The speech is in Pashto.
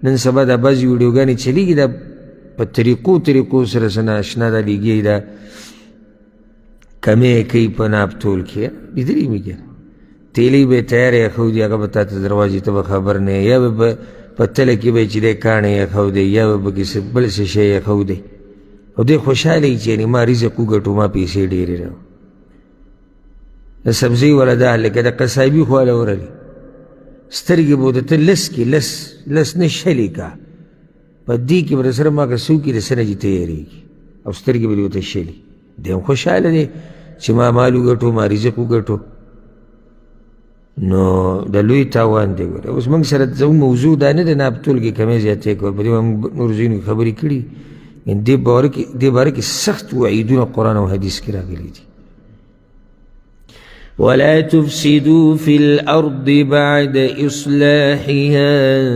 نن سبا دا بعضې ویډیوګانې چلیږي دا په طریقو سره څه ناشنا دا لیږي دا کمې کوي په ناپتول کې لیدلي مې که تیلی به یې تیار ایښودي هغه به تا ته دروازې ته به خبر نه یا به په تله کې به یې چې دی کاڼی ایښودی یا به پکې بل څه شی ایښودی او دی خوشحاله وي چې یعنې ما رزق وګټو ما پیسې ډېرې راو د سبزۍ والا دا لکه د قصابي خو والا ورلې سترګې به ورته ته لس کې لس نه شلې کا په دې کې به درسره ما که څه وکړي د څه نه چې تیارېږي او سترګې به دې ورته شلې دی هم خوشحاله دی چې ما مال وګټو ما رزق وګټو نو د لوی تاوان دی ګوره اوس موږ سره زموږ موضوع دا نه دی ناپتول کې کمې زیاتې کول په دې موږ نور ځینو خبرې کړي دې باره کې سخت وعیدونه قرآن او حدیث کې راغلي دي ولا تفسدوا في الأرض بعد إصلاحها